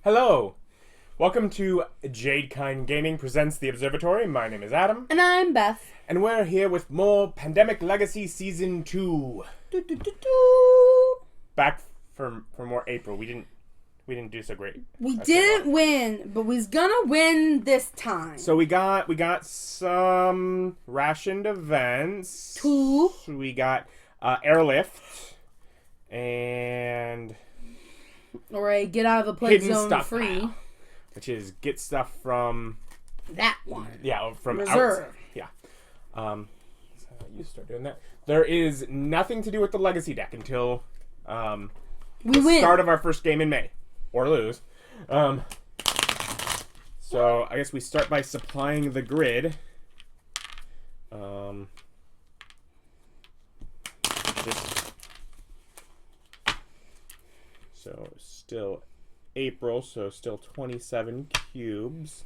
Hello! Welcome to Jadekine Gaming presents The Observatory. My name is Adam. And I'm Beth. And we're here with more Pandemic Legacy Season 2. Back for more April. We didn't do so great. We didn't win, but we's gonna win this time. So we got some rationed events. 2. We got airlift and Or a get out of the play hidden zone stuff free. pile, which is get stuff from That one. from Reserve. outside. Yeah. So you start doing that. There is nothing to do with the legacy deck until We win. start of our first game in May, or lose. So I guess we start by supplying the grid. So still April, so still 27 cubes.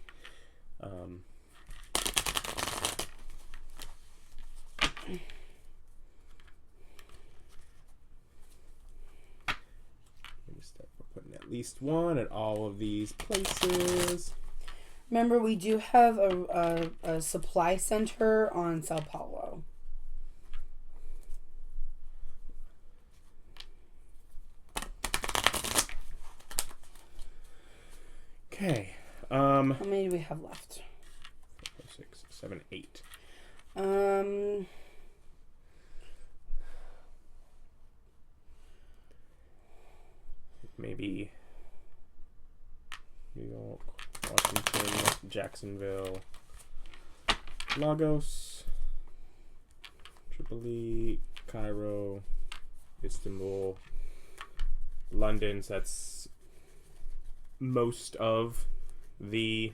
Putting at least one at all of these places. Remember, we do have a supply center on Sao Paulo. Okay. How many do we have left? 4, 6, 7, 8. Maybe New York, Washington, Jacksonville, Lagos, Tripoli, Cairo, Istanbul, London. So that's most of the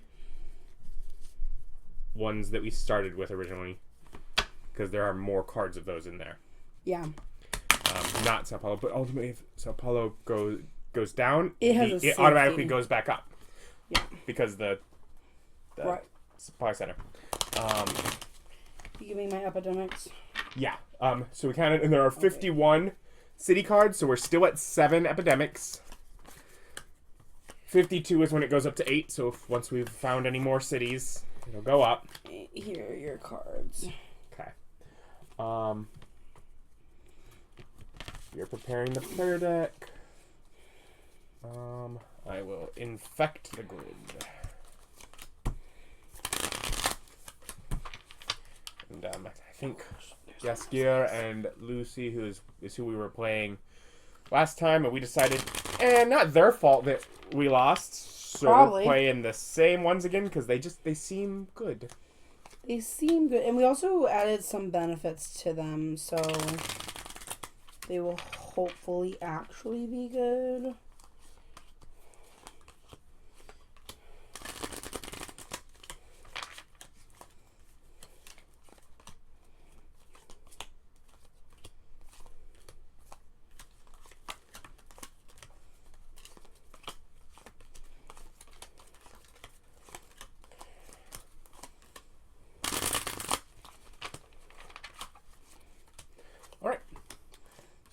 ones that we started with originally, because there are more cards of those in there. Yeah. Not Sao Paulo, but ultimately if Sao Paulo goes down, it automatically goes back up. Yeah. Because the right. supply center. You give me my epidemics? Yeah. So we counted, and there are 51 city cards, so we're still at 7 epidemics. 52 is when it goes up to 8, so once we've found any more cities, it'll go up. Here are your cards. Okay. You're preparing the player deck. I will infect the grid. And I think Jaskier and Lucy, who is who we were playing last time, and we decided, not their fault that we lost. So Probably. we're playing the same ones again because they seem good. They seem good, and we also added some benefits to them, so they will hopefully actually be good.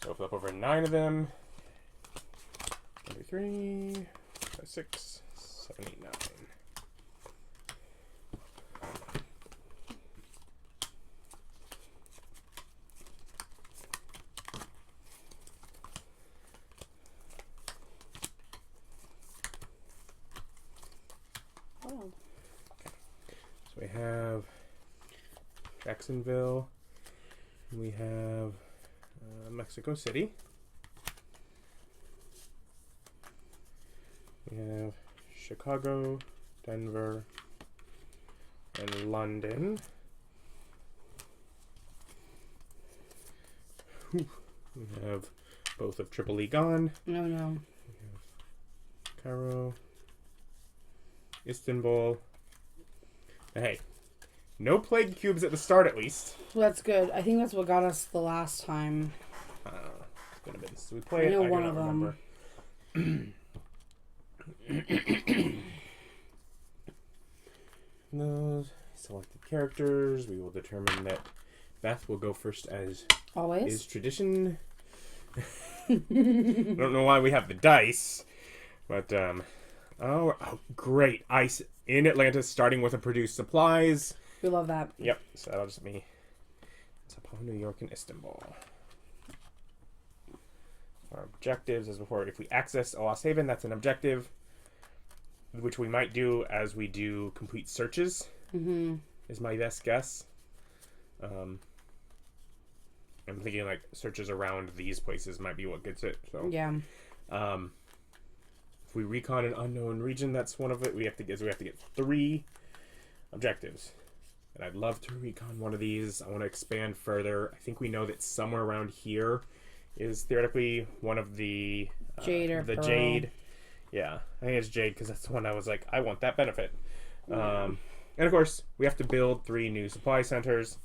So flip over 9 of them. 3, 5, 6, 7, 8, 9. Oh. Okay. So we have Jacksonville. We have Mexico City. We have Chicago, Denver, and London. We have both of Tripoli gone. No. We have Cairo, Istanbul. Hey, no plague cubes at the start, at least. Well, that's good. I think that's what got us the last time. It's been a bit since we played. I know I one cannot of them. remember. Those selected characters. We will determine that Beth will go first, as Always. is tradition. I don't know why we have the dice, but Oh, great. Ice in Atlantis, starting with a produce supplies. We love that. Yep, so that'll just be Sao Paulo, New York, and Istanbul. Our objectives, as before, if we access a Lost Haven, that's an objective, which we might do as we do complete searches, is my best guess. I'm thinking like searches around these places might be what gets it. So Yeah. If we recon an unknown region, that's one of it. We have to get 3 objectives. And I'd love to recon one of these. I want to expand further. I think we know that somewhere around here is theoretically one of the Jade or the Pearl. Jade. Yeah, I think it's Jade because that's the one I was like, I want that benefit. And of course, we have to build 3 new supply centers,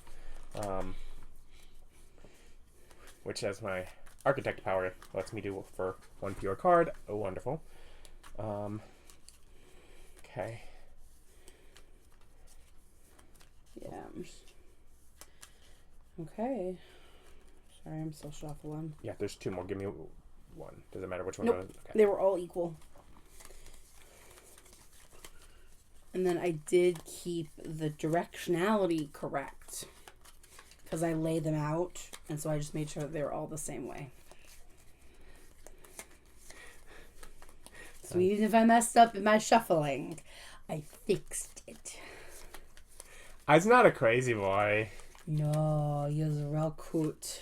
which has my architect power lets me do for 1 pure card. Oh, wonderful. Okay. Yeah. Okay. Sorry, I'm still shuffling. Yeah, there's 2 more. Give me 1. Doesn't matter which one. Nope. Goes. Okay. They were all equal. And then I did keep the directionality correct. Because I laid them out. And so I just made sure that they were all the same way. So even if I messed up in my shuffling, I fixed it. I's not a crazy boy. No, you're real cute.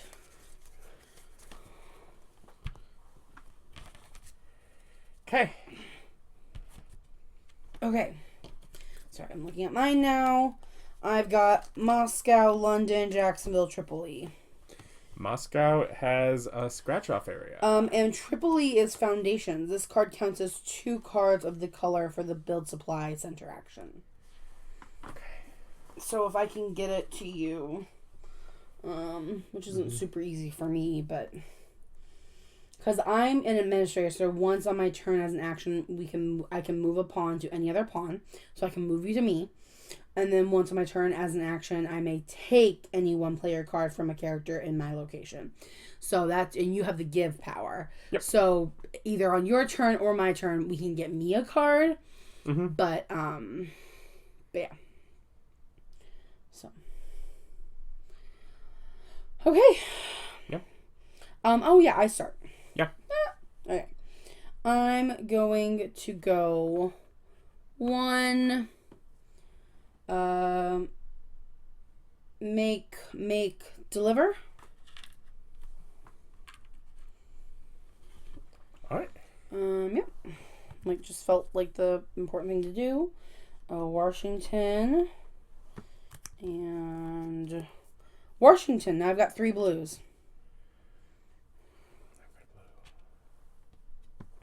Okay. Okay. Sorry, I'm looking at mine now. I've got Moscow, London, Jacksonville, Tripoli. Moscow has a scratch-off area. And Tripoli is foundations. This card counts as 2 cards of the color for the build supply center action. Okay. So if I can get it to you, which isn't super easy for me, but because I'm an administrator, so once on my turn as an action, I can move a pawn to any other pawn, so I can move you to me. And then once on my turn as an action, I may take any 1 player card from a character in my location. So that's, and you have the give power. Yep. So either on your turn or my turn, we can get me a card. But yeah. So. Okay. Yep. Oh yeah, I start. Yeah. Okay. I'm going to go 1. Make, deliver. Alright. Yep. Like, just felt like the important thing to do. Washington. And Washington. Now I've got 3 blues.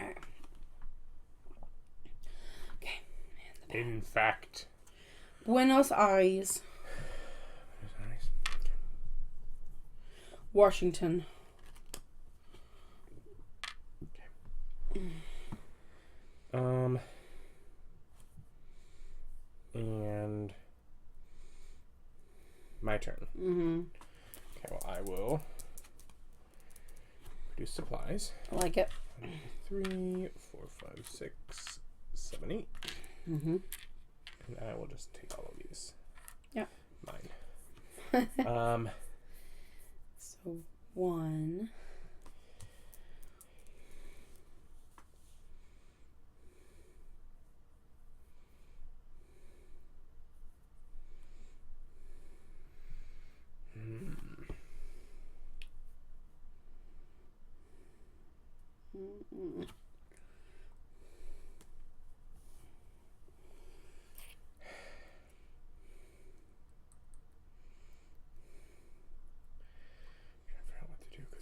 Okay. In fact. Buenos Aires. Washington. And my turn. Okay, well, I will produce supplies. I like it. 1, 2, 3, 4, 5, 6, 7, 8. And I will just take all of these. Yeah. Mine. So 1.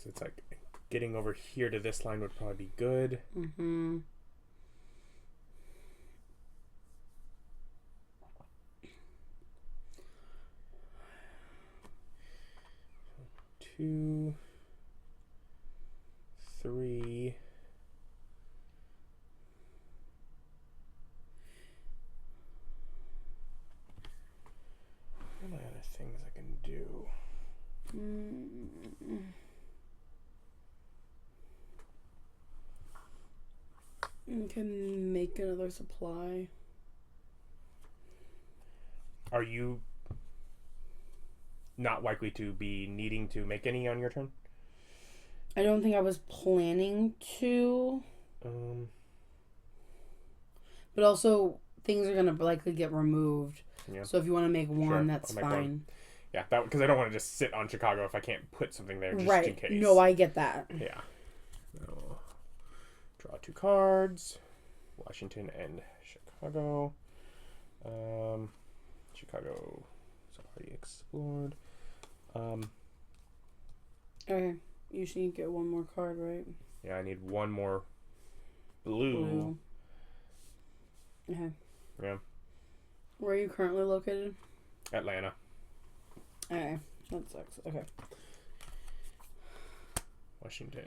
It's like getting over here to this line would probably be good. 2, 3. What are the other things I can do? You can make another supply. Are you not likely to be needing to make any on your turn? I don't think I was planning to. But also, things are going to likely get removed. Yeah. So if you want to make one, that's fine. One. Yeah, because I don't want to just sit on Chicago if I can't put something there just in case. No, I get that. Yeah. So, draw 2 cards. Washington and Chicago. Chicago is already explored. Okay. You should need to get one more card, right? Yeah, I need one more blue. Okay. Yeah. Where are you currently located? Atlanta. Okay. That sucks. Okay. Washington.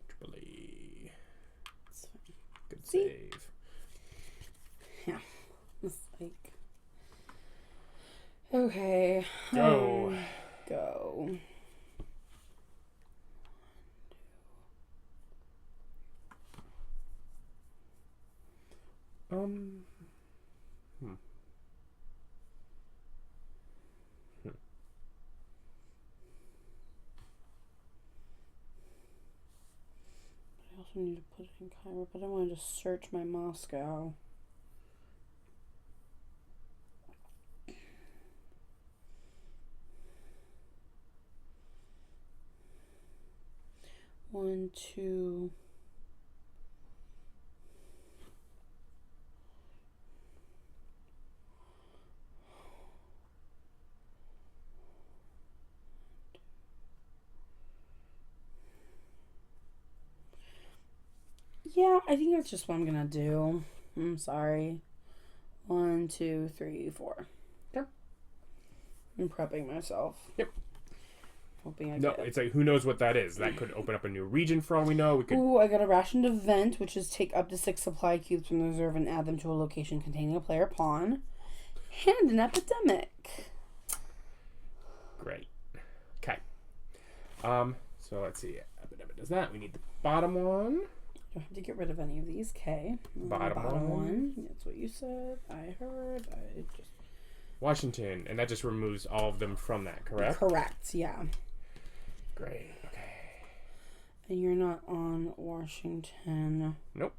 Triple E. That's fine. Good save. Yeah. It's like... Okay. Go. Go. I also need to put it in Cairo, but I want to just search my Moscow. One, two. Yeah, I think that's just what I'm gonna do. I'm sorry. 1, 2, 3, 4. Yep. I'm prepping myself. Yep. Hoping I get it. It's like, who knows what that is? That could open up a new region for all we know. Ooh, I got a rationed event, which is take up to 6 supply cubes from the reserve and add them to a location containing a player pawn. And an epidemic. Great. Okay. So let's see. Epidemic does that. We need the bottom one. Don't have to get rid of any of these. Okay. Bottom one. That's what you said. I heard. Washington, and that just removes all of them from that, correct? Correct. Yeah. Great. Okay. And you're not on Washington. Nope.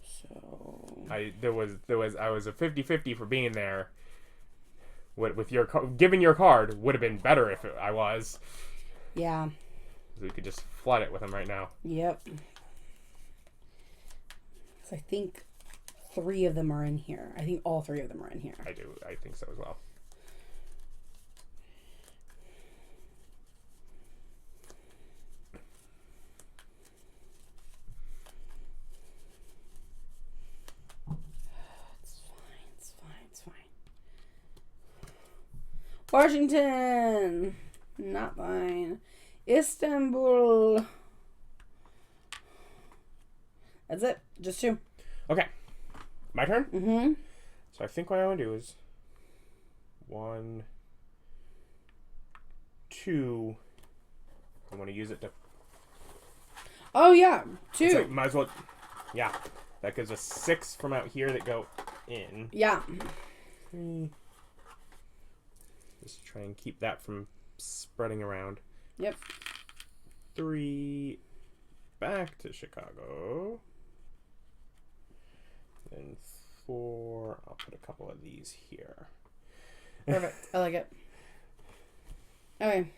So I was a 50-50 for being there. With your giving your card would have been better if I was. Yeah. We could just flood it with them right now. Yep. So I think 3 of them are in here. I think all 3 of them are in here. I do. I think so as well. It's fine. Washington! Not fine. Istanbul. That's it. Just 2. Okay. My turn? Mm-hmm. So I think what I want to do is 1, 2. I want to use it to... Oh, yeah. 2. Like, might as well... Yeah. That gives us 6 from out here that go in. Yeah. 3. Just try and keep that from spreading around. Yep. 3. Back to Chicago. Then 4. I'll put a couple of these here. Perfect. I like it. Okay.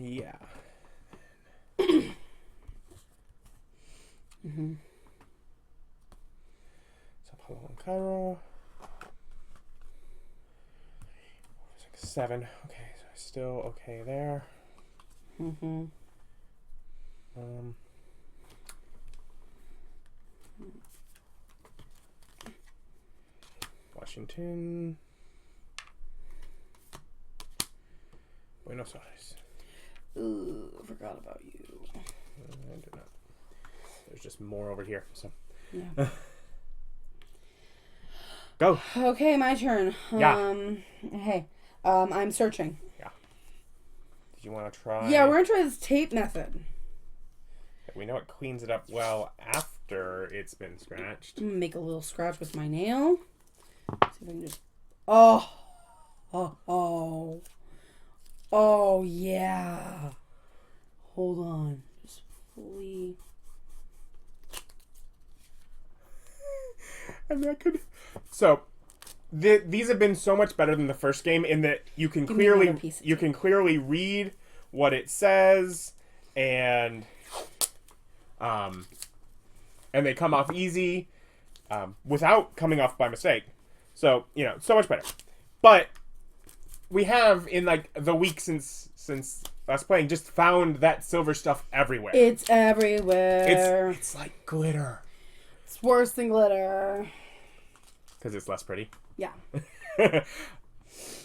Yeah. Mm-hmm. Sao Paulo and Cairo. 7. Okay, so still okay there. Mm-hmm. Washington. Buenos Aires. Ooh, I forgot about you. I do not. There's just more over here, so. Yeah. Go. Okay, my turn. Yeah. Hey. I'm searching. Yeah. Did you want to try? Yeah, we're gonna try this tape method. We know it cleans it up well after it's been scratched. I'm gonna make a little scratch with my nail. See if I can just. Oh. Oh, yeah. Hold on. Just fully. And that could. So, these have been so much better than the first game in that you can clearly read what it says, and they come off easy, without coming off by mistake. So so much better. But we have in like the week since us playing just found that silver stuff everywhere. It's everywhere. It's like glitter. It's worse than glitter. Because it's less pretty. Yeah.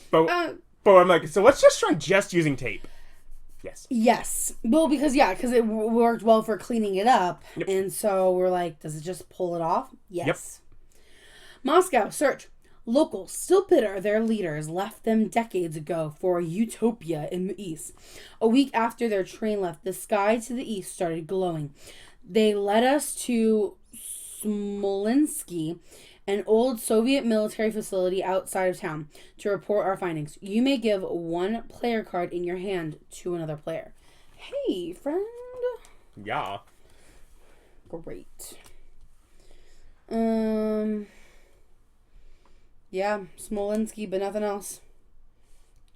but I'm like, so let's just try just using tape. Yes. Well, because it worked well for cleaning it up. Yep. And so we're like, does it just pull it off? Yes. Yep. Moscow, search. Locals, still bitter their leaders left them decades ago for a utopia in the east. A week after their train left, the sky to the east started glowing. They led us to Smolensky, an old Soviet military facility outside of town, to report our findings. You may give one player card in your hand to another player. Hey, friend. Yeah. Great. Yeah, Smolensky, but nothing else.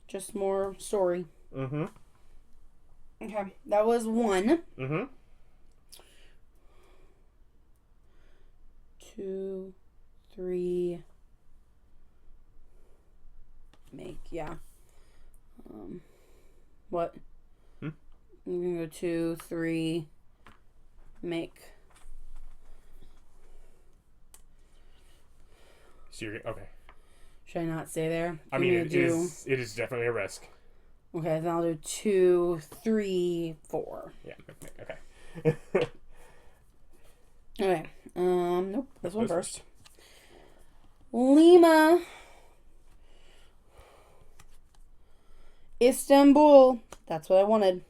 Just more story. Mm-hmm. Okay, that was one. Mm-hmm. 2, 3. Make, yeah. What? I'm gonna go 2, 3. Make. So you're okay. Should I not stay there? I mean, it is definitely a risk. Okay, then I'll do 2, 3, 4. Yeah, okay. Okay. Nope. This one first. Lima. Istanbul. That's what I wanted.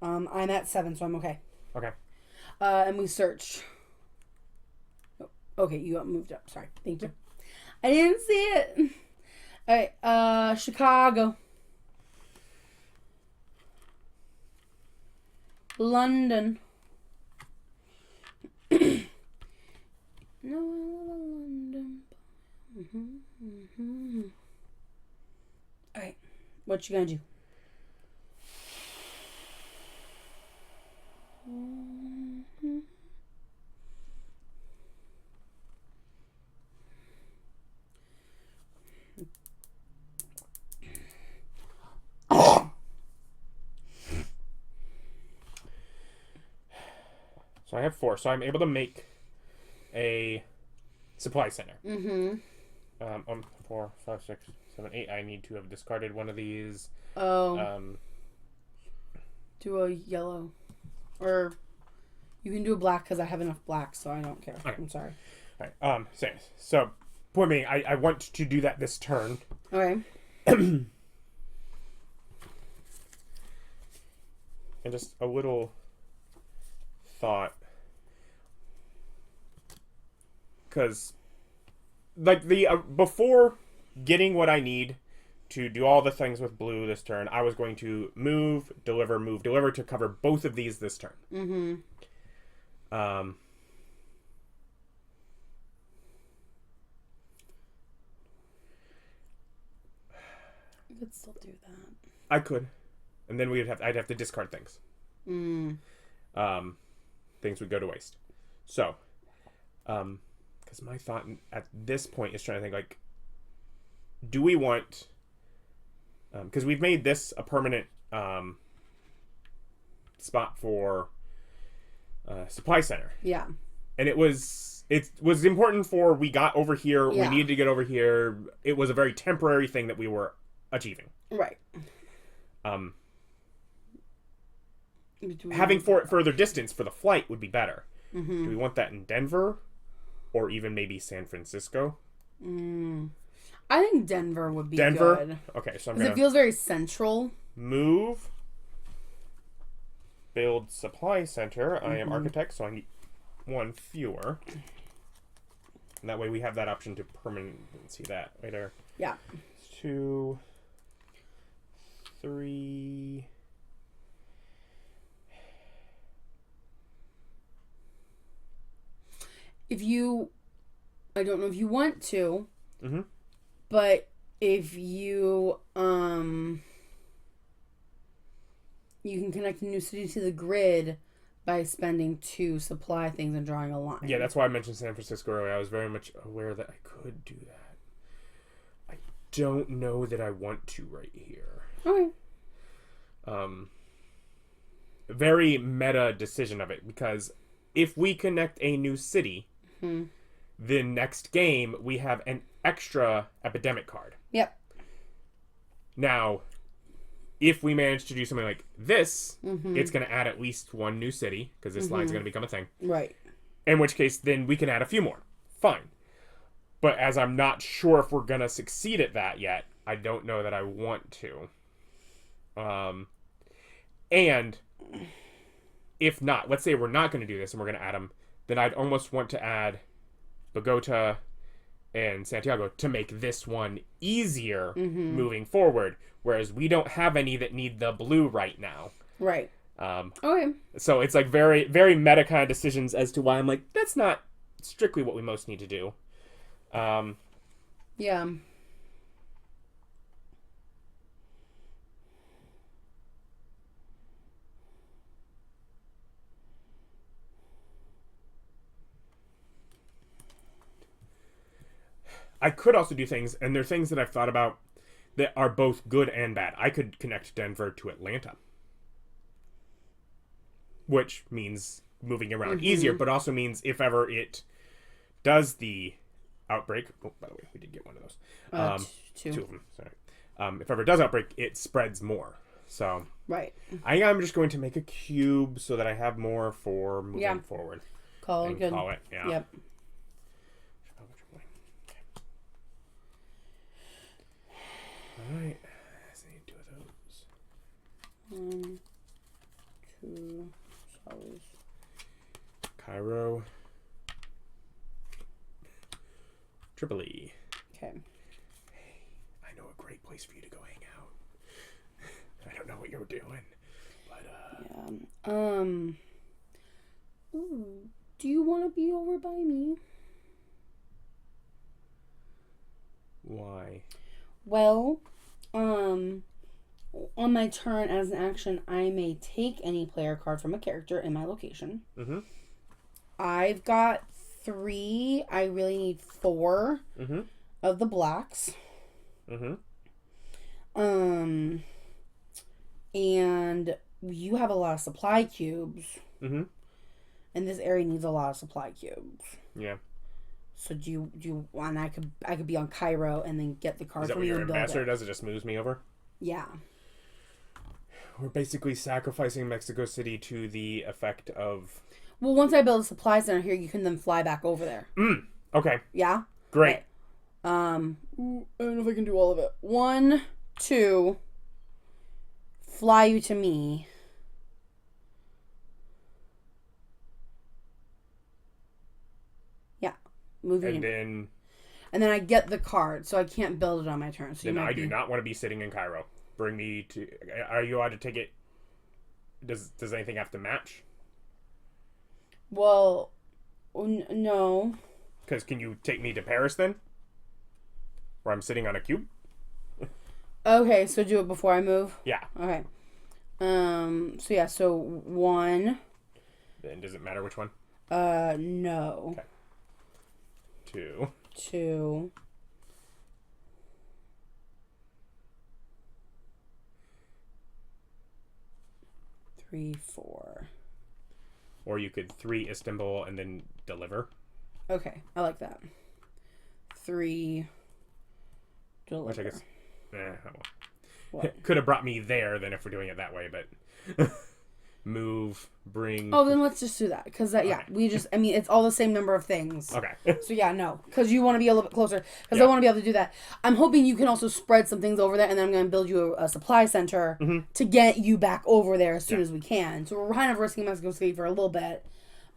I'm at 7, so I'm okay. Okay. And we searched. Okay, you got moved up. Sorry. Thank you. I didn't see it. All right. Chicago. London. No, London. All right. What you gonna do? So I have 4. So I'm able to make a supply center. 4, 5, 6, 7, 8. I need to have discarded one of these. Do a yellow. Or you can do a black because I have enough black, so I don't care. Okay. I'm sorry. All right. So point being, I want to do that this turn. Okay. And just a little thought, because like before getting what I need to do all the things with blue this turn, I was going to move, deliver to cover both of these this turn. I could still do that. I could, and then I'd have to discard things. Things would go to waste. So, because my thought at this point is trying to think, like, do we want, because we've made this a permanent spot for supply center. Yeah. And it was important for we got over here. Yeah. We needed to get over here. It was a very temporary thing that we were achieving. Right. Having further distance for the flight would be better. Do we want that in Denver, or even maybe San Francisco? I think Denver would be good. Okay, so it feels very central. Move. build supply center. I am architect, so I need one fewer. And that way we have that option to permanency that right there. Yeah. 2, 3. I don't know if you want to, Mm-hmm. but if you can connect a new city to the grid by spending 2 supply things and drawing a line. Yeah, that's why I mentioned San Francisco earlier. I was very much aware that I could do that. I don't know that I want to right here. Okay. Very meta decision of it, because if we connect a new city, the next game we have an extra epidemic card. Yep. Now, if we manage to do something like this, it's going to add at least 1 new city, because this line's going to become a thing. Right. In which case, then we can add a few more. Fine. But as I'm not sure if we're going to succeed at that yet, I don't know that I want to. And if not, let's say we're not going to do this and we're going to add them, then I'd almost want to add Bogota and Santiago to make this one easier moving forward, whereas we don't have any that need the blue right now. Right. Okay. So it's like very, very meta kind of decisions as to why I'm like, that's not strictly what we most need to do. Yeah. I could also do things, and there are things that I've thought about that are both good and bad. I could connect Denver to Atlanta, which means moving around easier, but also means if ever it does the outbreak. Oh, by the way, we did get one of those. 2 of them. Sorry. If ever it does outbreak, it spreads more. So right. I'm just going to make a cube so that I have more for moving forward. Call it good. Call it. Yeah. Yep. Alright, I need 2 of those. 1, 2, always. Cairo. Tripoli. Okay. Hey, I know a great place for you to go hang out. I don't know what you're doing, but Yeah. Ooh, do you want to be over by me? Why? Well, on my turn as an action, I may take any player card from a character in my location. Mm-hmm. I've got 3. I really need 4 of the blacks. Mm-hmm. And you have a lot of supply cubes. Mm-hmm. And this area needs a lot of supply cubes. Yeah. So do you and I could be on Cairo and then get the card Is that from what you your and build ambassador it. does? It just moves me over? Yeah. We're basically sacrificing Mexico City to the effect of... Well, once I build a supply center here, you can then fly back over there. Okay. Yeah? Great. Right. I don't know if I can do all of it. 1, 2, fly you to me. Yeah. Moving And then I get the card, so I can't build it on my turn. So then I do not want to be sitting in Cairo. Bring me to... Are you allowed to take it... Does anything have to match? Well, no. Because can you take me to Paris then? Where I'm sitting on a cube? Okay, so do it before I move? Yeah. Okay. So 1. Then does it matter which one? No. Okay. 2. 2. 3, 4. Or you could 3 Istanbul and then deliver. Okay, I like that. 3. Deliver. Which I guess... oh well. What? Could have brought me there then if we're doing it that way, but... move, bring. Oh, then let's just do that. Because, it's all the same number of things. Okay. So, yeah, no. Because you want to be a little bit closer. Because I want to be able to do that. I'm hoping you can also spread some things over there. And then I'm going to build you a supply center to get you back over there as soon as we can. So, we're kind of risking Mexico City for a little bit.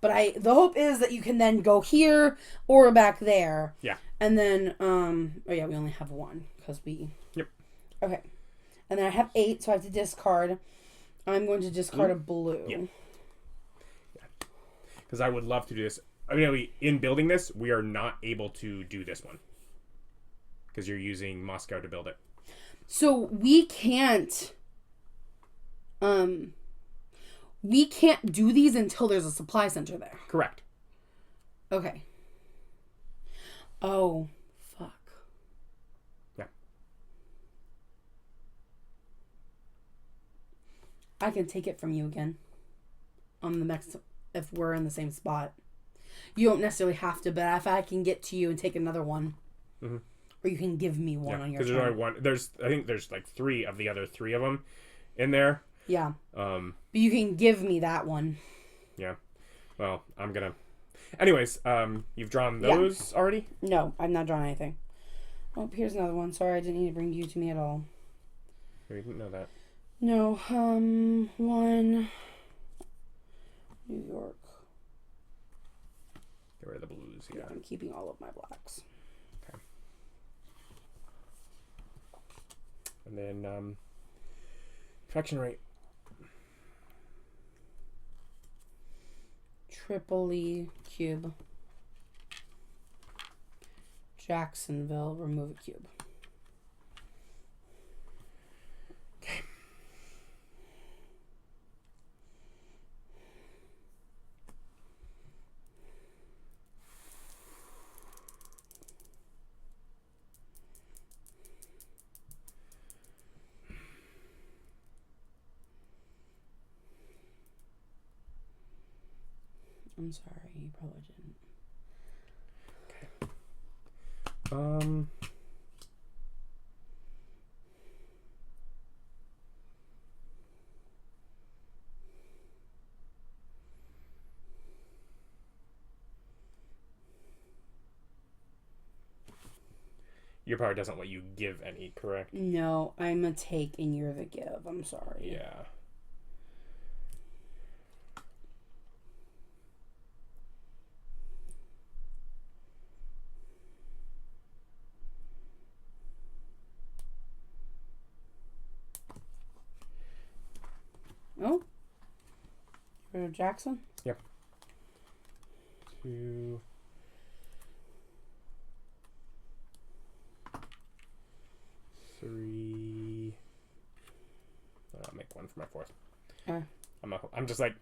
But the hope is that you can then go here or back there. Yeah. And then, we only have one. Because we... Yep. Okay. And then I have 8, so I have to discard. I'm going to discard a blue. Yeah. Because I would love to do this. I mean, in building this, we are not able to do this one. Because you're using Moscow to build it. So we can't... we can't do these until there's a supply center there. Correct. Okay. Oh, fuck. Yeah. I can take it from you again. On the next... If we're in the same spot. You don't necessarily have to, but if I can get to you and take another one. Mm-hmm. Or you can give me one on your turn. Because there's only one. I think there's like 3 of the other 3 of them in there. Yeah. But you can give me that one. Yeah. Well, I'm gonna... Anyways, you've drawn those already? No, I've not drawn anything. Oh, here's another one. Sorry, I didn't need to bring you to me at all. We didn't know that. No, 1... New York. Get rid of the blues, Yeah, I'm keeping all of my blacks. Okay. And then, infection rate. Tripoli, cube. Jacksonville, remove a cube. Okay. I'm sorry, you probably didn't. Okay. Your power doesn't let you give any, correct? No, I'm a take and you're the give. I'm sorry. Yeah. Oh? Rid of Jackson? Yep. 2... 3... I'll make 1 for my 4th. I'm just like,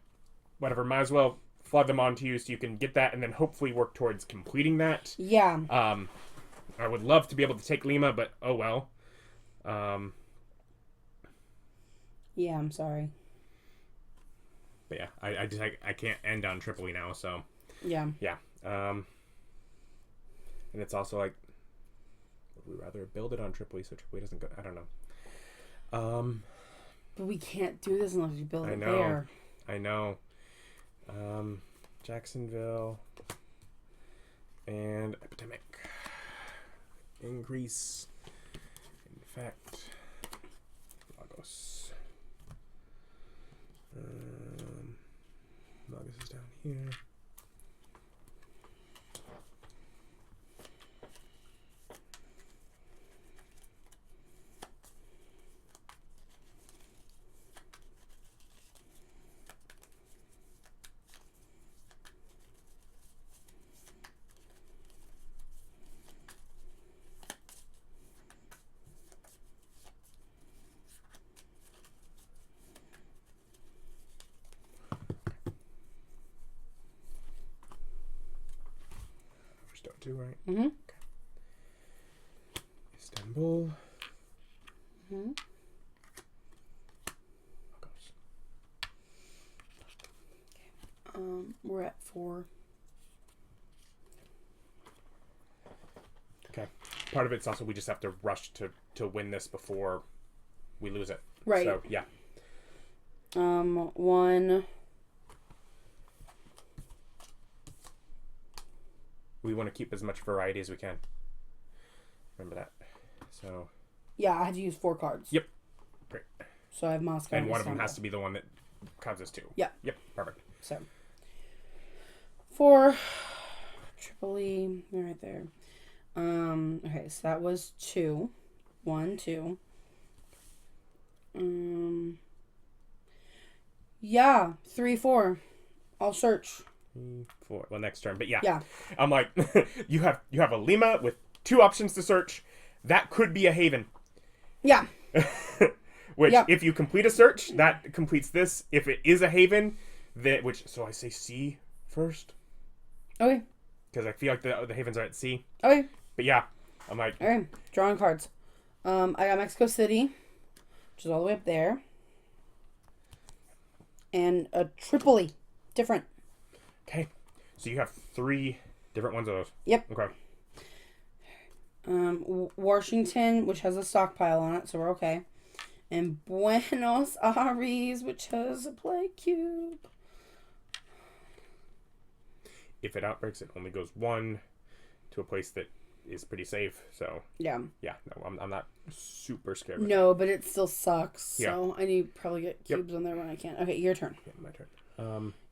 whatever, might as well flood them onto you so you can get that and then hopefully work towards completing that. Yeah. I would love to be able to take Lima, but oh well. Yeah, I'm sorry. But yeah, I can't end on Tripoli now, so. Yeah. Yeah. And it's also like, would we rather build it on Tripoli so Tripoli doesn't go, I don't know. But we can't do this unless we build it there. I know. Jacksonville and epidemic. Increase. Infect. Lagos. Lagos is down here. Too, right? Mm-hmm. Okay. Istanbul. Mm-hmm. Okay. We're at 4. Okay. Part of it's also we just have to rush to win this before we lose it. Right. So yeah. One. We want to keep as much variety as we can. Remember that. So. Yeah, I had to use 4 cards. Yep. Great. So I have Moscow. And one of them has to be the one that counts as 2. Yeah. Yep. Perfect. So. 4. Triple E. Right there. Okay, so that was 2. 1, 2. Yeah, 3, 4. I'll search. 3, 4. Well, next turn, but yeah. Yeah. I'm like, you have a Lima with 2 options to search. That could be a Haven. Yeah. Which, if you complete a search, that completes this. If it is a Haven, so I say C first. Okay. Because I feel like the Havens are at C. Okay. But yeah, I'm like... Okay, drawing cards. I got Mexico City, which is all the way up there. And a Tripoli. Different. Okay. So you have 3 different ones of those. Yep. Okay. Washington, which has a stockpile on it, so we're okay. And Buenos Aires, which has a play cube. If it outbreaks, it only goes 1 to a place that is pretty safe. So yeah, no, I'm not super scared. No, but it still sucks. Yeah. So I need to probably get cubes on there when I can. Okay, your turn. Yeah, my turn.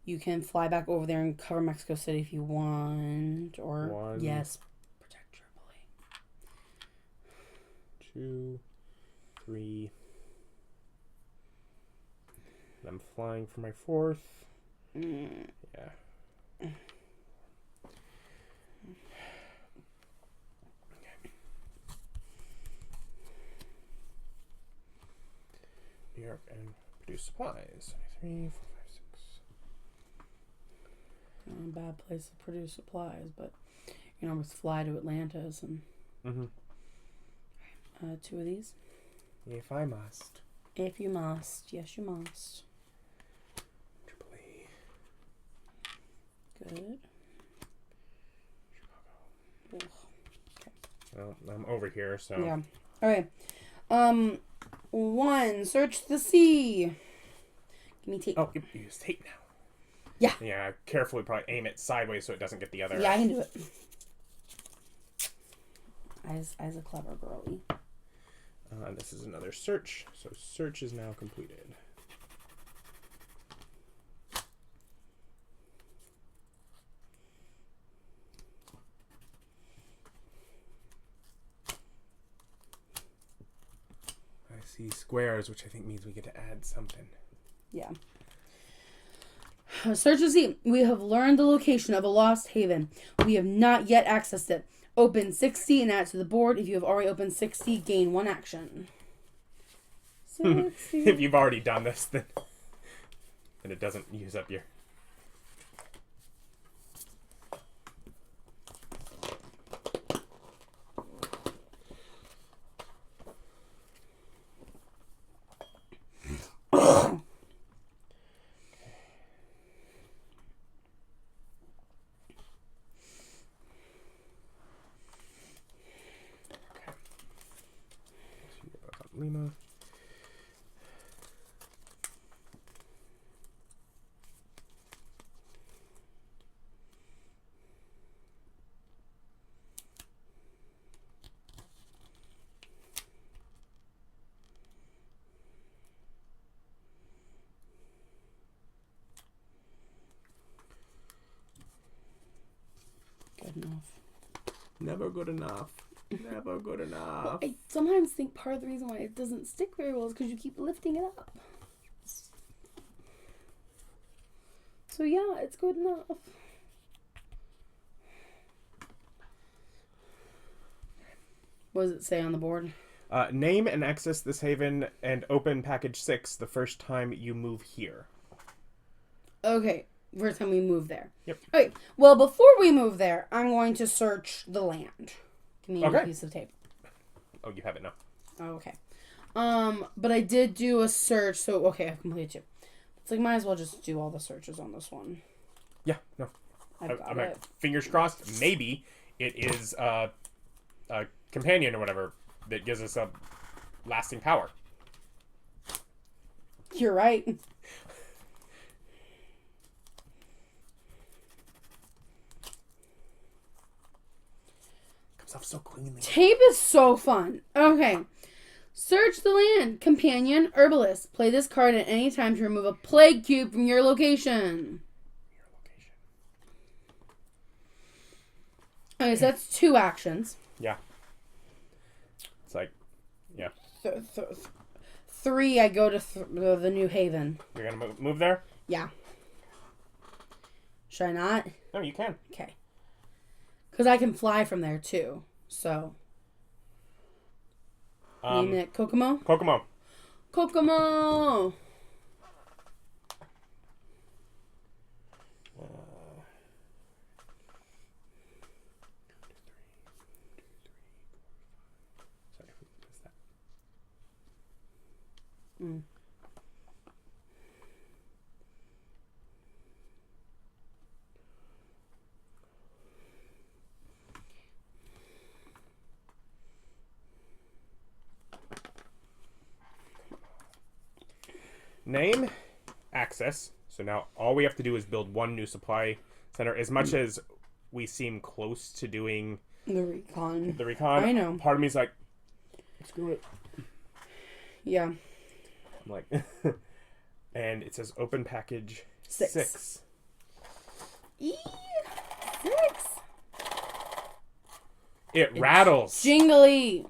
You can fly back over there and cover Mexico City if you want, or 1. Yes, protect Tripoli. 2, 3. I'm flying for my 4th. Yeah. New York and produce supplies. 3, 4, 5, 6. Bad place to produce supplies, but you can always fly to Atlantis and. 2 of these. If I must. If you must, yes, you must. Triple E. Good. Chicago. Well, I'm over here, so. Yeah. Okay. 1. Search the sea. Give me tape. Oh, you use tape now. Yeah. Yeah. Carefully, probably aim it sideways so it doesn't get the other. Yeah, I can do it. As a clever girlie. This is another search. So search is now completed. I see squares, which I think means we get to add something. Yeah. Search the sea. We have learned the location of a lost haven. We have not yet accessed it. Open 60 and add to the board. If you have already opened 60, gain 1 action. 60. If you've already done this, then it doesn't use up your... Lima. Good enough. Never good enough. Never good enough. Well, I sometimes think part of the reason why it doesn't stick very well is because you keep lifting it up. So yeah, it's good enough. What does it say on the board? Name and access this haven and open package 6 the first time you move here. Okay, first time we move there. Yep. Okay, well, before we move there, I'm going to search the land. Give me a piece of tape. Oh, you have it now. Okay. But I did do a search, so okay, I've completed 2. It's like, might as well just do all the searches on this one. Yeah, no. I've got I'm it. fingers crossed. Maybe it is a companion or whatever that gives us a lasting power. You're right. Comes off so cleanly. Tape is so fun. Okay. Search the land. Companion, herbalist. Play this card at any time to remove a plague cube from your location. Okay, so that's 2 actions. Yeah. It's like, yeah. 3, I go to the New Haven. You're going to move there? Yeah. Should I not? No, you can. Okay. Because I can fly from there, too. So. Name it Kokomo? Kokomo. Kokomo! Sorry, who is that? Name, access. So now all we have to do is build 1 new supply center. As much as we seem close to doing The recon. I know. Part of me is like, screw it. Yeah. I'm like, and it says open package 6. 6. 6. It rattles. Jingly.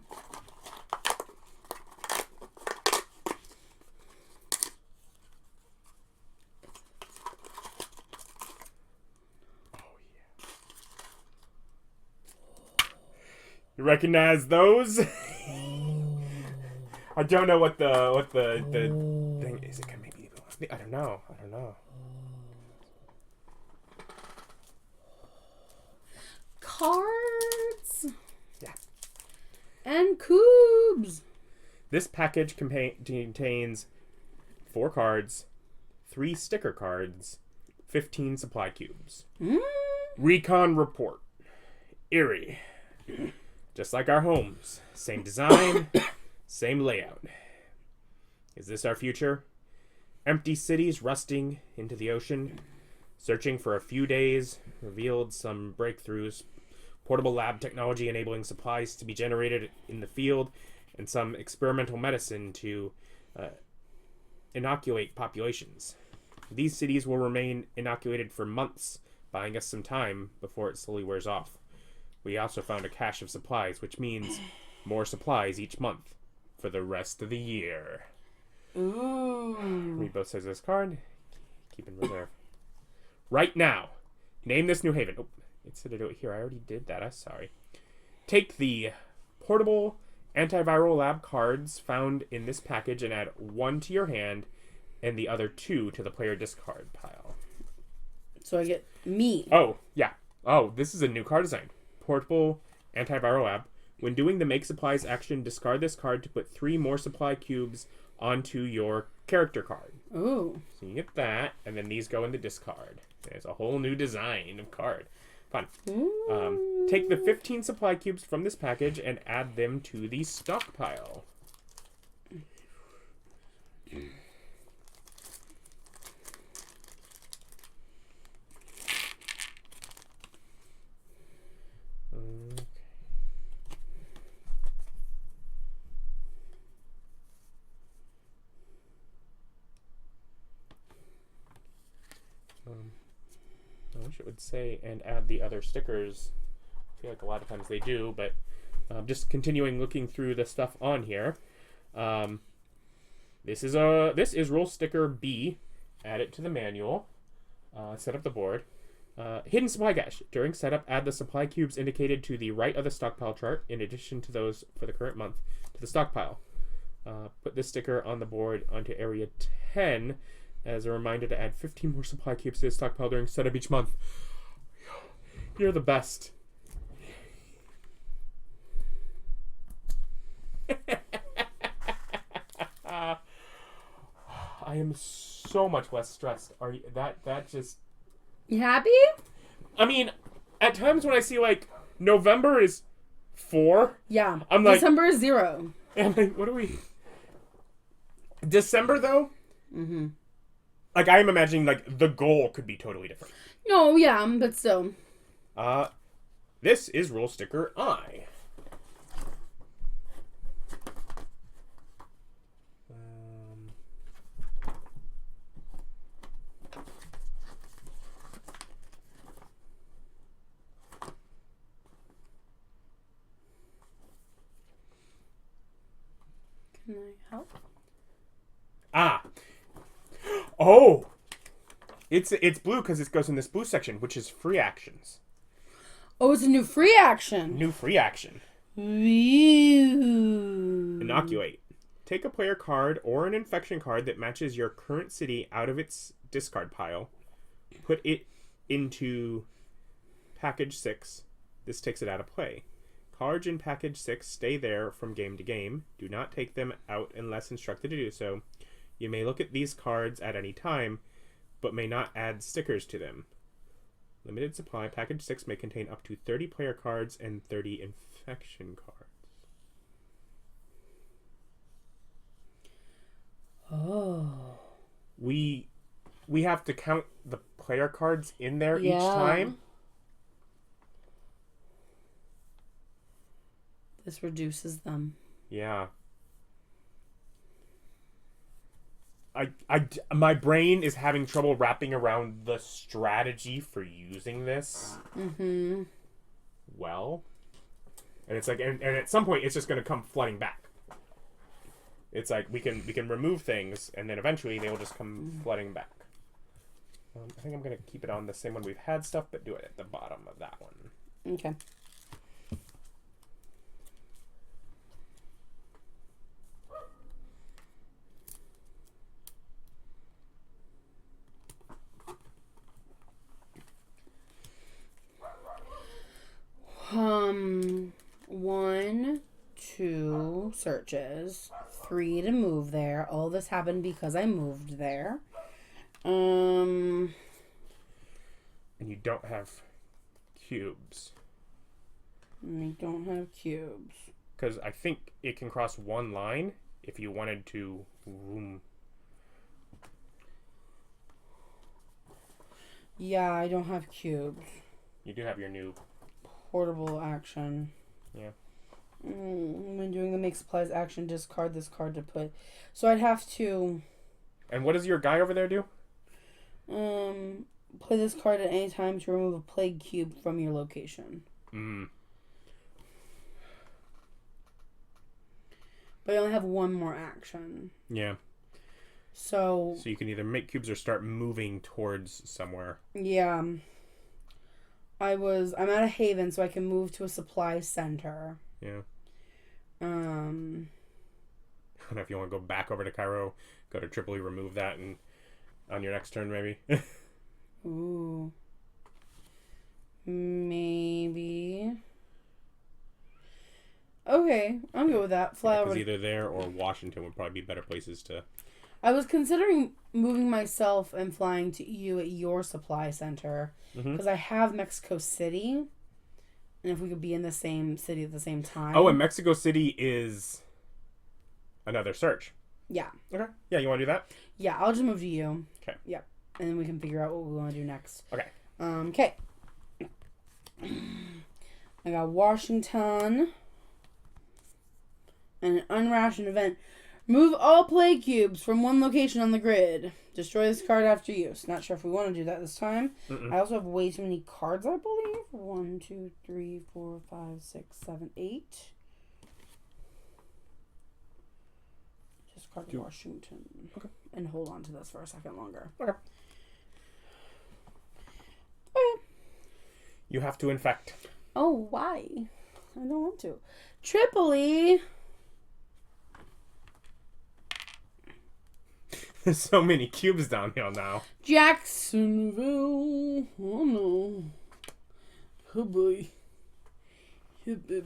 You recognize those? I don't know what the thing is. It can maybe I don't know. Cards. Yeah. And cubes. This package contains 4 cards, 3 sticker cards, 15 supply cubes. Recon report. Eerie. Just like our homes. Same design, same layout. Is this our future? Empty cities rusting into the ocean. Searching for a few days revealed some breakthroughs. Portable lab technology enabling supplies to be generated in the field, and some experimental medicine to inoculate populations. These cities will remain inoculated for months, buying us some time before it slowly wears off. We also found a cache of supplies, which means more supplies each month for the rest of the year. Ooh. Read both sides of this card. Keep in reserve. Right now, name this New Haven. Oh, it said to do it here. I already did that. I'm sorry. Take the portable antiviral lab cards found in this package and add 1 to your hand and the other 2 to the player discard pile. So I get me. Oh, yeah. Oh, this is a new card design. Portable antiviral lab. When doing the make supplies action, discard this card to put 3 more supply cubes onto your character card. Ooh. So you get that, and then these go in the discard. There's a whole new design of card. Fun. Take the 15 supply cubes from this package and add them to the stockpile. I wish it would say and add the other stickers. I feel like a lot of times they do, but just continuing looking through the stuff on here. This is rule sticker B. Add it to the manual. Set up the board. Hidden supply cache. During setup, add the supply cubes indicated to the right of the stockpile chart, in addition to those for the current month, to the stockpile. Put this sticker on the board onto area 10 as a reminder to add 15 more supply cubes to the stockpile during setup each month. You're the best. I am so much less stressed. Are you, that just... You happy? I mean, at times when I see like November is 4. Yeah. I'm like, December is 0. I'm like, what are we? December though, Mm-hmm. Like, I'm imagining, like, the goal could be totally different. No, yeah, but still. This is rule sticker I. Can I help? Oh! It's blue because it goes in this blue section, which is free actions. Oh, it's a new free action. New free action. Ooh. Inoculate. Take a player card or an infection card that matches your current city out of its discard pile. Put it into package 6. This takes it out of play. Cards in package 6 stay there from game to game. Do not take them out unless instructed to do so. You may look at these cards at any time, but may not add stickers to them. Limited supply. Package 6 may contain up to 30 player cards and 30 infection cards. Oh. We have to count the player cards in there each time. This reduces them. Yeah. My brain is having trouble wrapping around the strategy for using this. Mm-hmm. Well. And it's like, and at some point, it's just going to come flooding back. It's like, we can remove things, and then eventually they will just come flooding back. I think I'm going to keep it on the same one we've had stuff, but do it at the bottom of that one. Okay. One, 2 searches, 3 to move there. All this happened because I moved there. And you don't have cubes. I don't have cubes. Because I think it can cross one line if you wanted to. Yeah, I don't have cubes. You do have your new portable action. Yeah. When doing the make supplies action, discard this card to put. So I'd have to. And what does your guy over there do? Play this card at any time to remove a plague cube from your location. But I only have one more action. Yeah. So you can either make cubes or start moving towards somewhere. Yeah. I'm at a haven, so I can move to a supply center. Yeah. I don't know if you want to go back over to Cairo, go to Tripoli, remove that, and on your next turn, maybe. Ooh. Maybe. Okay, I'm good with that. Fly over. Either there or Washington would probably be better places to. I was considering moving myself and flying to you at your supply center because I have Mexico City, and if we could be in the same city at the same time. Oh, and Mexico City is another search. Yeah. Okay. Yeah, you want to do that? Yeah, I'll just move to you. Okay. Yep. And then we can figure out what we want to do next. Okay. Okay. I got Washington. And an unrationed event. Move all plague cubes from one location on the grid. Destroy this card after use. Not sure if we want to do that this time. I also have way too many cards, I believe. 1, 2, 3, 4, 5, 6, 7, 8. Discard Washington. Okay. And hold on to this for a second longer. Okay. You have to infect. Oh, why? I don't want to. Tripoli. There's so many cubes down here now. Jacksonville. Oh no. Oh boy. Hip-hip.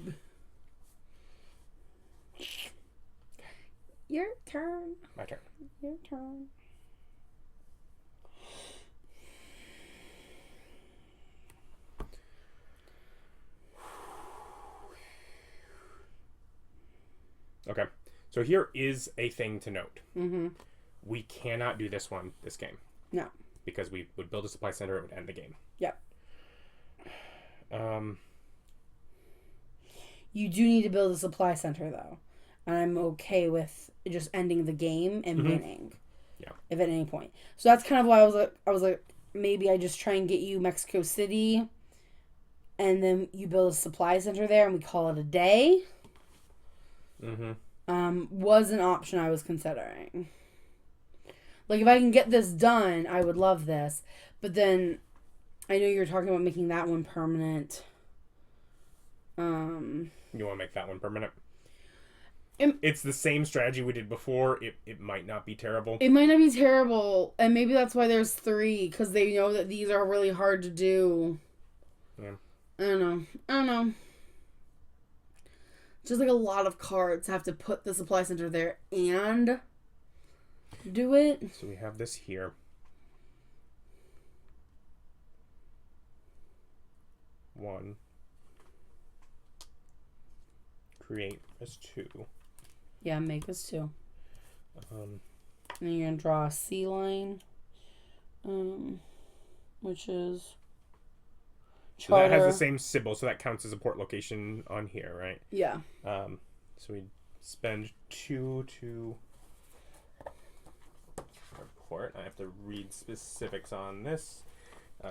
Your turn. My turn. Your turn. Okay. So here is a thing to note. we cannot do this game. No. Because we would build a supply center, it would end the game. Yep. Um, you do need to build a supply center, though. And I'm okay with just ending the game and winning. Yeah. If at any point. So that's kind of why I was like, maybe I just try and get you Mexico City, and then you build a supply center there, and we call it a day. Was an option I was considering. Like, if I can get this done, I would love this. But then, I know you were talking about making that one permanent. You want to make that one permanent? It's the same strategy we did before. It might not be terrible. It might not be terrible. And maybe that's why there's 3. Because they know that these are really hard to do. Yeah. I don't know. Just like a lot of cards have to put the supply center there and do it. So we have this here. 1. Create as 2. Yeah, make this 2. Um, and you're going to draw a C line. Which is... So that has the same symbol, so that counts as a port location on here, right? Yeah. So we spend 2 to port. I have to read specifics on this.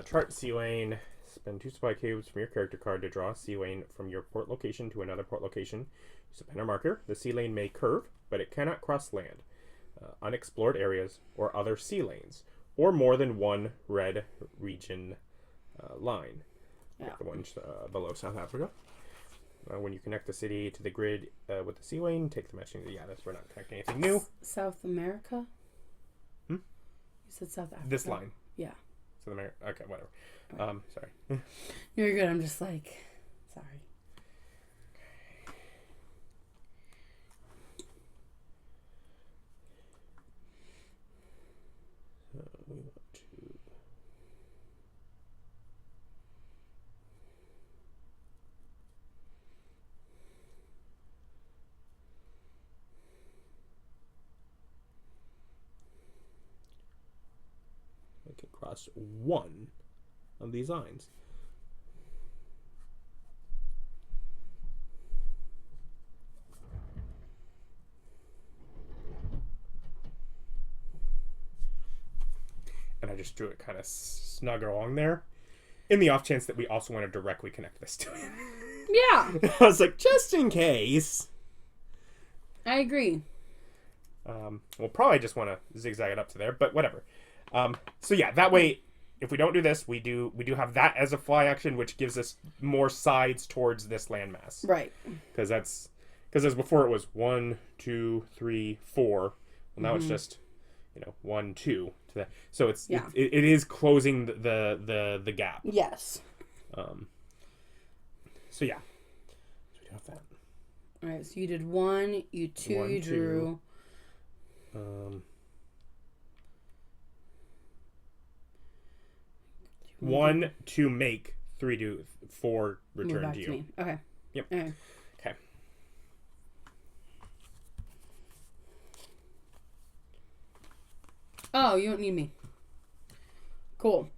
Chart C lane. Spend 2 supply cubes from your character card to draw a C lane from your port location to another port location. Use a pen or marker. The C lane may curve, but it cannot cross land, unexplored areas, or other C lanes, or more than one red region line. Yeah. Like the ones below South Africa. When you connect the city to the grid with the C lane, take the matching. Yeah, we're not connecting anything new. South America? You said South Africa. This line. Yeah. South America. Okay, whatever. Sorry. No, you're good. I'm just like, sorry. We want to. Make it cross one of these lines. And I just drew it kind of snug along there, in the off chance that we also want to directly connect this to it. Yeah. I was like, just in case. I agree. We'll probably just want to zigzag it up to there, but whatever. So yeah, that way, if we don't do this, we do have that as a fly action, which gives us more sides towards this landmass. Right. Because as before it was 1, 2, 3, 4. Well, now it's just 1, 2 to that. So it is closing the gap. Yes. So yeah. So we do have that. All right. So you did 1, you 2, you drew. 1 to make, 3 to 4 return to you. Me. Okay. Yep. Okay. Okay. Oh, you don't need me. Cool.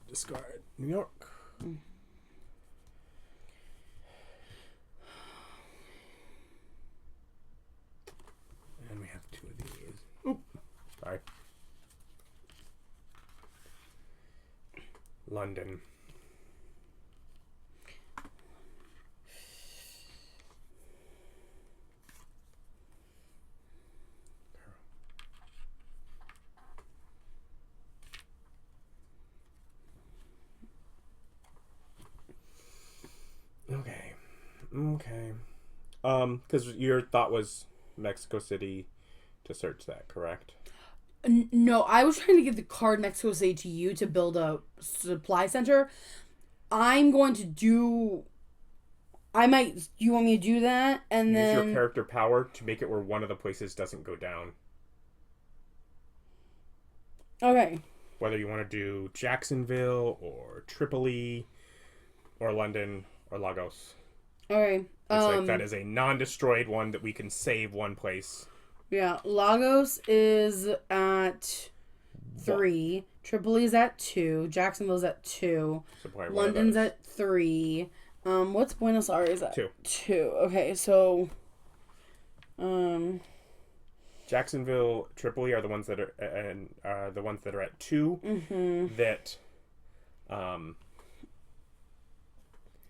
Discard New York. And we have 2 of these. Oop. Sorry. London. Okay. Because your thought was Mexico City to search that, correct? No, I was trying to get the card Mexico City to you to build a supply center. I'm going to do... You want me to do that? And Use then... your character power to make it where one of the places doesn't go down. Okay. Whether you want to do Jacksonville or Tripoli or London or Lagos. Okay. It's like that is a non-destroyed one that we can save one place. Yeah, Lagos is at 3. Tripoli's at 2. Jacksonville's at 2. So probably London's at 3. What's Buenos Aires at? 2. 2. Okay, so Jacksonville, Tripoli are the ones that are the ones that are at 2. Mm-hmm. That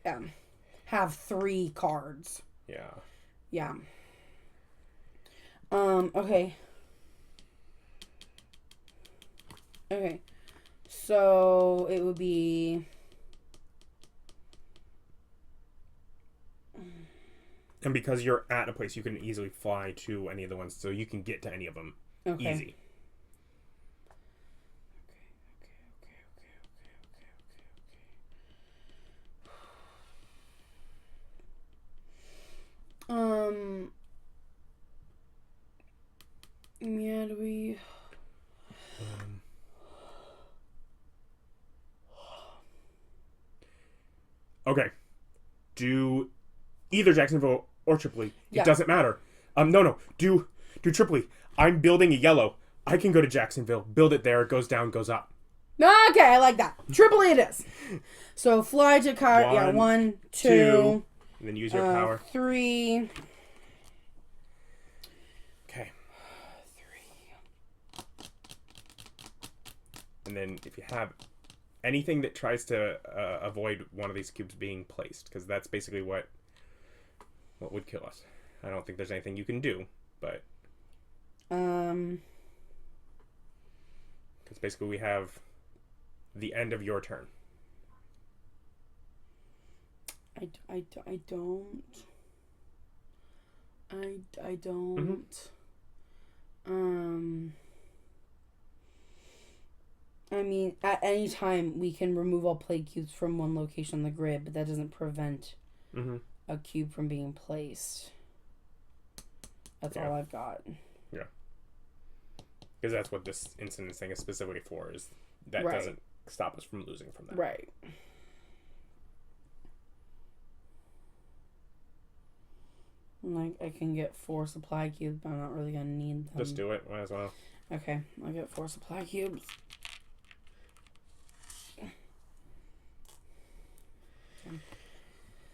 yeah, have 3 cards. Yeah. Yeah. Okay. Okay. So it would be. And because you're at a place, you can easily fly to any of the ones, so you can get to any of them easy. Yeah, do we... Okay. Do either Jacksonville or Tripoli. Yeah. It doesn't matter. No. Do Tripoli. I'm building a yellow. I can go to Jacksonville, build it there, it goes down, goes up. Okay, I like that. Tripoli it is. So fly to car. Yeah, 1, 2. And then use your power. 3. Okay. 3. And then if you have anything that tries to avoid one of these cubes being placed, because that's basically what would kill us. I don't think there's anything you can do, but because basically we have the end of your turn. I don't. Mm-hmm. I mean, at any time we can remove all plague cubes from one location on the grid, but that doesn't prevent a cube from being placed. That's all I've got. Yeah. Because that's what this incident thing is specifically for, is that doesn't stop us from losing from that. Right. Like, I can get 4 supply cubes, but I'm not really going to need them. Just do it. Might as well. Okay, I'll get 4 supply cubes.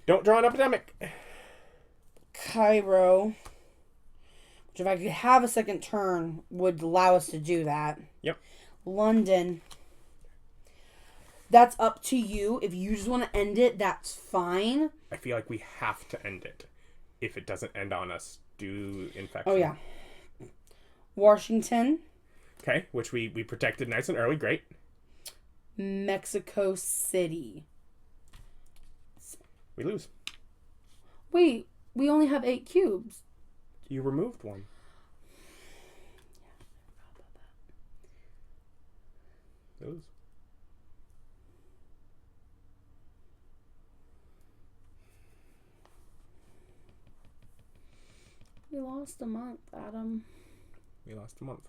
Don't draw an epidemic. Cairo, which if I could have a second turn, would allow us to do that. Yep. London. That's up to you. If you just want to end it, that's fine. I feel like we have to end it. If it doesn't end on us, due infection. Oh, yeah. Washington. Okay, which we protected nice and early. Great. Mexico City. We lose. Wait, we only have 8 cubes. You removed one. Lose. We lost a month, Adam. We lost a month.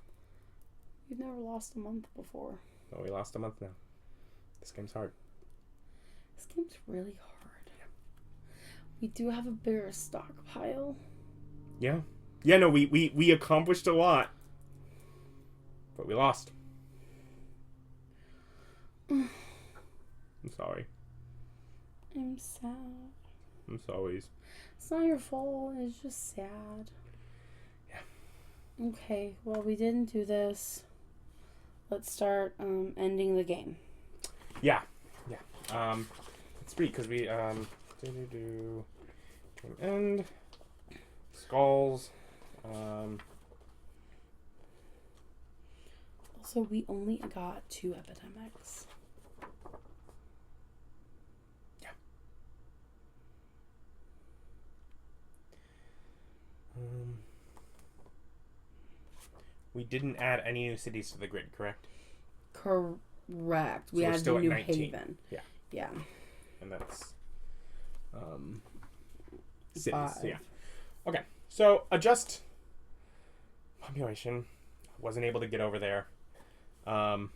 You've never lost a month before. No, we lost a month now. This game's hard. This game's really hard. Yeah. We do have a bigger stockpile. Yeah. Yeah, no, we accomplished a lot. But we lost. I'm sorry. I'm sad. I'm sorry. It's not your fault. It's just sad. Yeah. Okay. Well, we didn't do this. Let's start ending the game. Yeah. Yeah. It's sweet because we do end skulls. Also, we only got 2 epidemics. We didn't add any new cities to the grid, correct? Correct. We So added still New at 19. Haven. Yeah. Yeah. And that's cities. 5. Yeah. Okay. So adjust population. Wasn't able to get over there. So,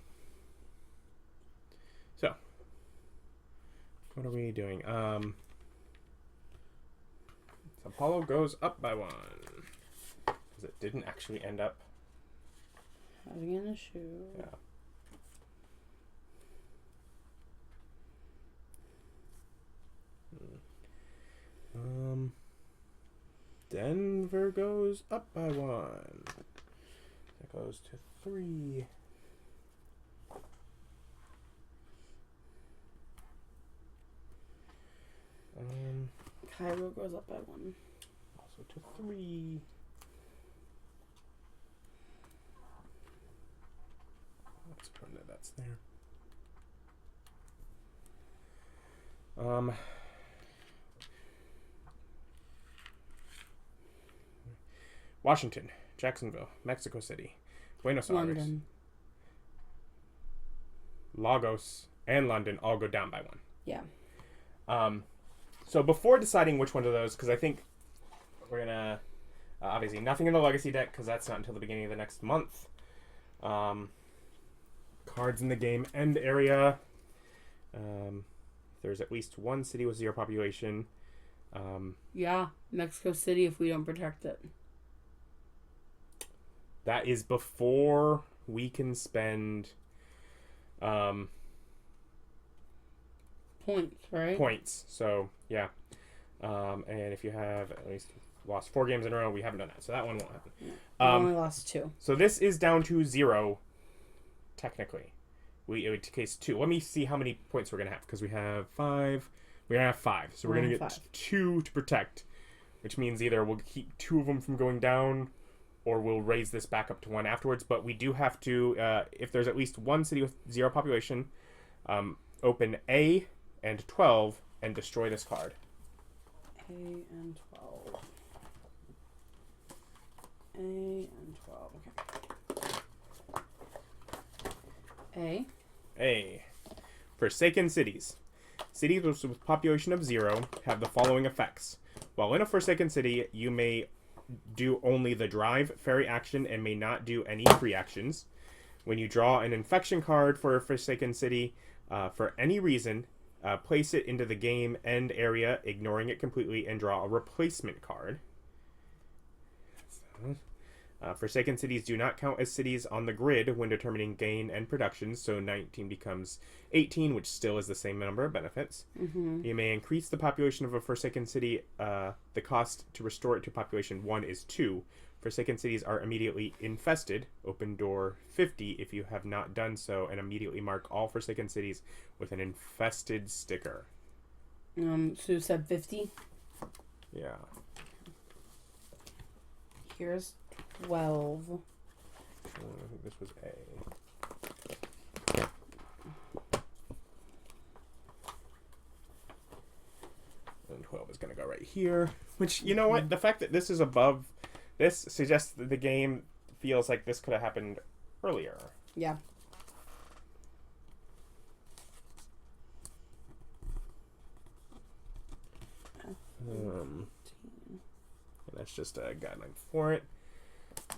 what are we doing? Apollo goes up by 1. Because it didn't actually end up. Having an issue. Yeah. Denver goes up by 1. That goes to 3. Cairo goes up by 1. Also to 3. Let's put that's there. Washington, Jacksonville, Mexico City, Buenos Aires, London. Lagos, and London all go down by 1. Yeah. So before deciding which one of those, because I think we're going to, obviously nothing in the Legacy deck, because that's not until the beginning of the next month. Cards in the game end area. There's at least one city with 0 population. Yeah, Mexico City if we don't protect it. That is before we can spend points, right? Points. So, yeah. And if you have at least lost 4 games in a row, we haven't done that. So that one won't happen. We only lost 2. So this is down to 0, technically. It would case 2. Let me see how many points we're going to have, because we have 5. We're going to have 5. So we're going to get 2 to protect, which means either we'll keep 2 of them from going down, or we'll raise this back up to 1 afterwards. But we do have to, if there's at least one city with 0 population, open A and 12 and destroy this card. A and 12. A and 12. Okay. A. Forsaken cities. Cities with population of 0 have the following effects. While in a Forsaken city, you may do only the drive fairy action and may not do any free actions. When you draw an infection card for a Forsaken city, for any reason, place it into the game end area, ignoring it completely, and draw a replacement card. Forsaken cities do not count as cities on the grid when determining gain and production, so 19 becomes 18, which still is the same number of benefits. Mm-hmm. You may increase the population of a Forsaken city. The cost to restore it to population 1 is 2. Forsaken cities are immediately infested. Open door 50 if you have not done so, and immediately mark all Forsaken cities with an infested sticker. So you said 50? Yeah. Here's 12. I think this was A. And 12 is going to go right here. Which, you know what? The fact that this is above this suggests that the game feels like this could have happened earlier. Yeah. And that's just a guideline for it.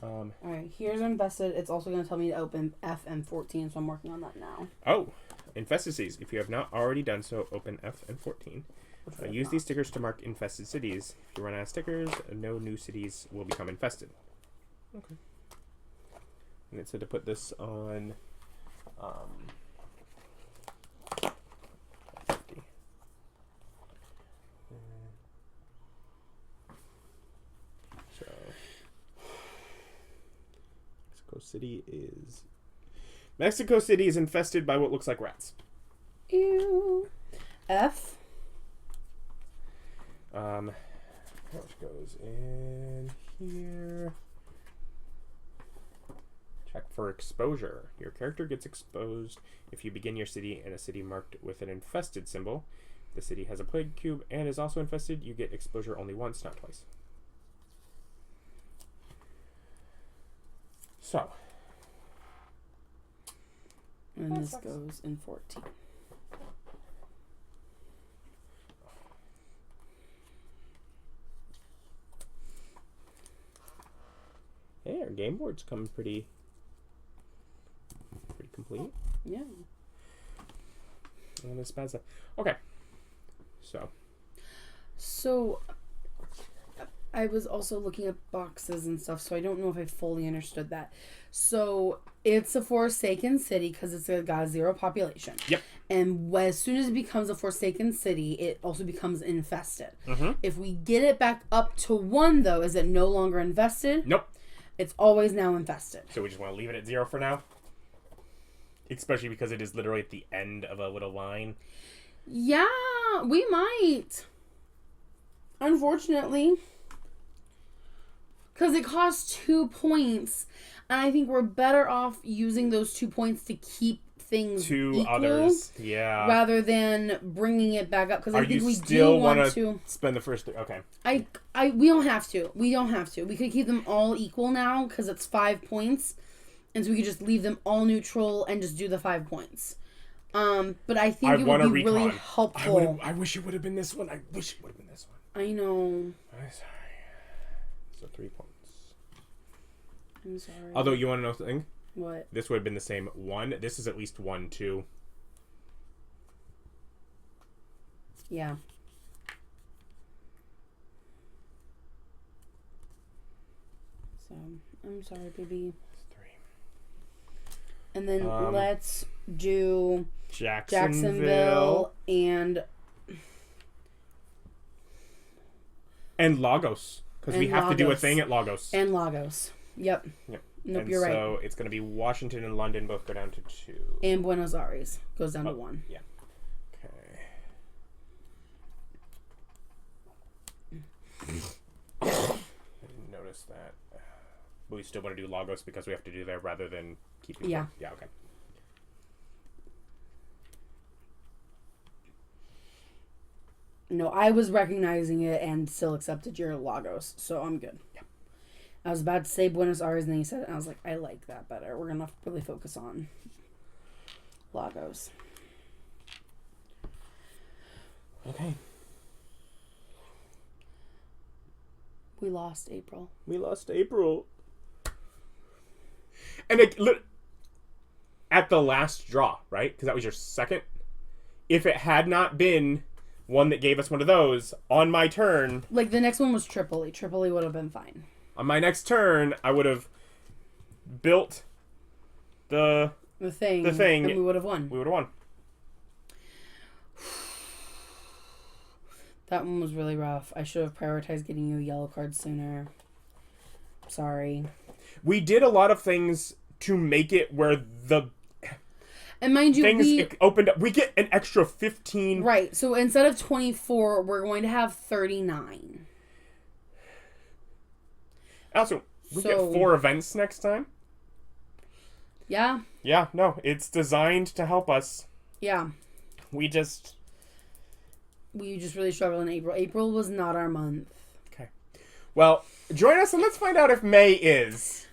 Alright, here's invested. It's also going to tell me to open F and 14, so I'm working on that now. Oh, infested cities. If you have not already done so, open F and 14. Use these stickers to mark infested cities. If you run out of stickers, no new cities will become infested. Okay. And it said to put this on 50. So Mexico City is infested by what looks like rats. Ew. F. Which goes in here. Check for exposure. Your character gets exposed if you begin your city in a city marked with an infested symbol. If the city has a plague cube and is also infested, you get exposure only once, not twice. So. And this goes in 14. Hey, our game board's come pretty complete. Yeah. And this bad stuff. Okay. So I was also looking at boxes and stuff, so I don't know if I fully understood that. So it's a forsaken city because got a 0 population. Yep. And as soon as it becomes a forsaken city, it also becomes infested. Mm-hmm. If we get it back up to 1, though, is it no longer infested? Nope. It's always now infested. So we just want to leave it at 0 for now? Especially because it is literally at the end of a little line. Yeah, we might. Unfortunately. Because it costs 2 points. And I think we're better off using those 2 points to keep things equal, others. Yeah. Rather than bringing it back up. Because I think we still do want to spend the first... Okay. We don't have to. We don't have to. We could keep them all equal now because it's 5 points. And so we could just leave them all neutral and just do the 5 points. But I think it would be really helpful. I wish it would have been this one. I wish it would have been this one. I know. I'm sorry. So 3 points. I'm sorry. Although, you want to know something? What? This would have been the same 1. This is at least 1, 2. Yeah. So, I'm sorry, baby. 3. And then let's do Jacksonville and Lagos. Because we have to do a thing at Lagos. And Lagos. Yep. Yep. Nope, and you're right. So it's going to be Washington and London both go down to 2. And Buenos Aires goes down to 1. Yeah. Okay. I didn't notice that. But we still want to do Lagos because we have to do there rather than keeping... Yeah. Yeah, okay. No, I was recognizing it and still accepted your Lagos, so I'm good. Yeah. I was about to say Buenos Aires, and then you said it, and I was like, I like that better. We're going to really focus on Lagos. Okay. We lost April. And at the last draw, right? Because that was your second. If it had not been one that gave us one of those, on my turn... Like, the next one was Tripoli. Tripoli would have been fine. On my next turn, I would have built the thing, and we would have won. That one was really rough. I should have prioritized getting you a yellow card sooner. Sorry. We did a lot of things to make it where the... And mind you, it opened up. We get an extra 15. Right. So instead of 24, we're going to have 39. Also, we get 4 events next time. Yeah. Yeah, no. It's designed to help us. Yeah. We just really struggled in April. April was not our month. Okay. Well, join us and let's find out if May is.